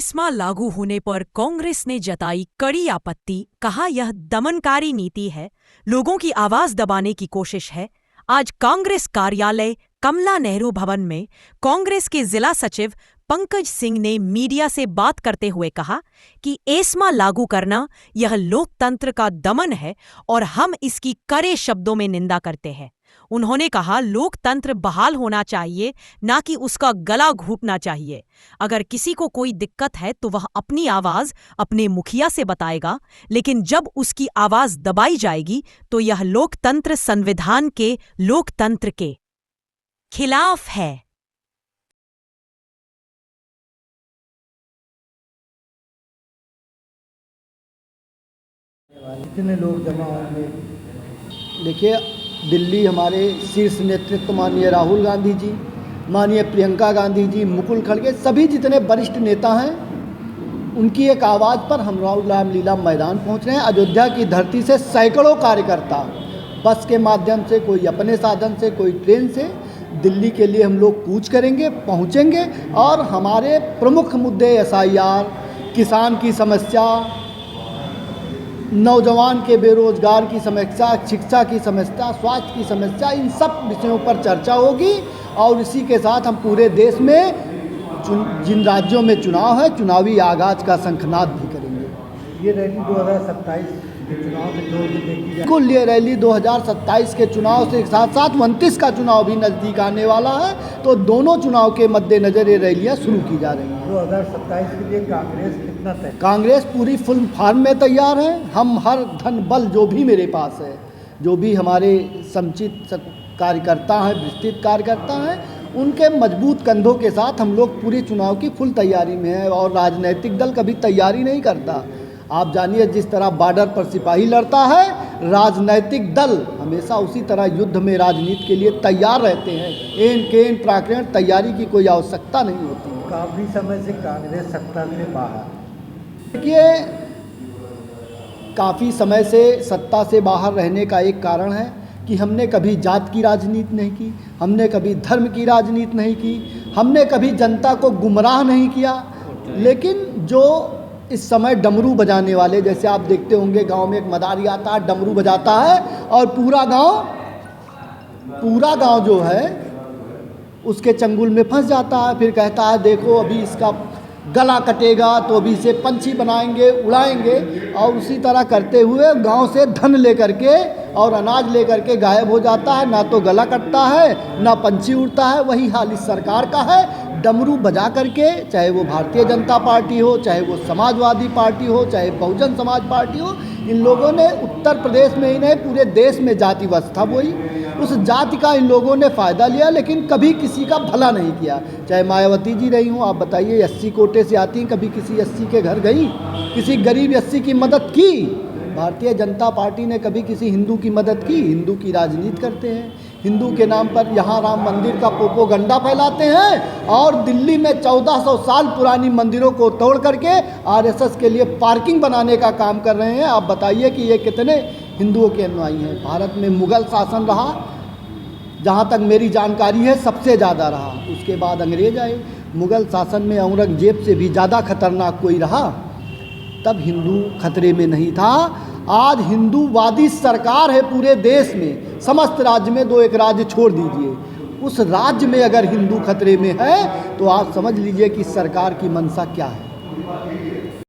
ESMA लागू होने पर कांग्रेस ने जताई कड़ी आपत्ति, कहा यह दमनकारी नीति है, लोगों की आवाज दबाने की कोशिश है। आज कांग्रेस कार्यालय कमला नेहरू भवन में कांग्रेस के जिला सचिव पंकज सिंह ने मीडिया से बात करते हुए कहा कि एस्मा लागू करना यह लोकतंत्र का दमन है और हम इसकी कड़े शब्दों में निंदा करते हैं। उन्होंने कहा लोकतंत्र बहाल होना चाहिए, ना कि उसका गला घोंटना चाहिए। अगर किसी को कोई दिक्कत है तो वह अपनी आवाज अपने मुखिया से बताएगा, लेकिन जब उसकी आवाज दबाई जाएगी तो यह लोकतंत्र संविधान के लोकतंत्र के खिलाफ है। कितने लोग जमा होंगे? देखिए, दिल्ली हमारे शीर्ष नेतृत्व माननीय राहुल गांधी जी, माननीय प्रियंका गांधी जी, मुकुल खड़गे, सभी जितने वरिष्ठ नेता हैं, उनकी एक आवाज़ पर हम रामलीला मैदान पहुंच रहे हैं। अयोध्या की धरती से सैकड़ों कार्यकर्ता बस के माध्यम से, कोई अपने साधन से, कोई ट्रेन से दिल्ली के लिए हम लोग कूच करेंगे, पहुंचेंगे और हमारे प्रमुख मुद्दे SIR, किसान की समस्या, नौजवान के बेरोजगार की समस्या, शिक्षा की समस्या, स्वास्थ्य की समस्या, इन सब विषयों पर चर्चा होगी। और इसी के साथ हम पूरे देश में जिन राज्यों में चुनाव है, चुनावी आगाज का शंखनाद भी करेंगे। ये रैली 2027 के चुनाव से जोड़ के देखी जाए। कुल ये रैली 2027 के चुनाव से साथ साथ 29 का चुनाव भी नज़दीक आने वाला है, तो दोनों चुनाव के मद्देनज़र ये रैलियाँ शुरू की जा रही हैं। 2027 के लिए कांग्रेस कितना तय? कांग्रेस पूरी फुल फॉर्म में तैयार है। हम हर धन बल जो भी मेरे पास है, जो भी हमारे समुचित कार्यकर्ता हैं, विस्तृत कार्यकर्ता हैं, उनके मजबूत कंधों के साथ हम लोग पूरे चुनाव की फुल तैयारी में हैं। और राजनीतिक दल कभी तैयारी नहीं करता। आप जानिए, जिस तरह बॉर्डर पर सिपाही लड़ता है, राजनीतिक दल हमेशा उसी तरह युद्ध में राजनीति के लिए तैयार रहते हैं। एन केन प्राकरण तैयारी की कोई आवश्यकता नहीं होती। काफ़ी समय से कांग्रेस सत्ता से बाहर, देखिए, काफ़ी समय से सत्ता से बाहर रहने का एक कारण है कि हमने कभी जात की राजनीति नहीं की, हमने कभी धर्म की राजनीति नहीं की, हमने कभी जनता को गुमराह नहीं किया। लेकिन जो इस समय डमरू बजाने वाले, जैसे आप देखते होंगे गांव में एक मदारी आता है, डमरू बजाता है और पूरा गांव जो है उसके चंगुल में फंस जाता है। फिर कहता है देखो अभी इसका गला कटेगा तो अभी इसे पंछी बनाएंगे, उड़ाएंगे। और उसी तरह करते हुए गांव से धन लेकर के और अनाज लेकर के गायब हो जाता है। ना तो गला कटता है, ना पंछी उड़ता है। वही हाल इस सरकार का है। डमरू बजा करके, चाहे वो भारतीय जनता पार्टी हो, चाहे वो समाजवादी पार्टी हो, चाहे बहुजन समाज पार्टी हो, इन लोगों ने उत्तर प्रदेश में ही नहीं पूरे देश में जाति व्यवस्था बोई। उस जाति का इन लोगों ने फ़ायदा लिया, लेकिन कभी किसी का भला नहीं किया। चाहे मायावती जी रही हूँ, आप बताइए, 80 कोटे से आती हैं, कभी किसी 80 के घर गई, किसी गरीब 80 की मदद की? भारतीय जनता पार्टी ने कभी किसी हिंदू की मदद की? हिंदू की राजनीति करते हैं, हिंदू के नाम पर यहाँ राम मंदिर का प्रोपोगंडा फैलाते हैं और दिल्ली में 1400 साल पुरानी मंदिरों को तोड़ करके RSS के लिए पार्किंग बनाने का काम कर रहे हैं। आप बताइए कि ये कितने हिंदुओं के अनुयायी हैं। भारत में मुग़ल शासन रहा, जहाँ तक मेरी जानकारी है सबसे ज़्यादा रहा। उसके बाद अंग्रेज आए। मुग़ल शासन में औरंगजेब से भी ज़्यादा खतरनाक कोई रहा? तब हिंदू खतरे में नहीं था। आज हिंदूवादी सरकार है पूरे देश में, समस्त राज्य में, 2-1 राज्य छोड़ दीजिए। उस राज्य में अगर हिंदू खतरे में है तो आप समझ लीजिए कि सरकार की मंशा क्या है।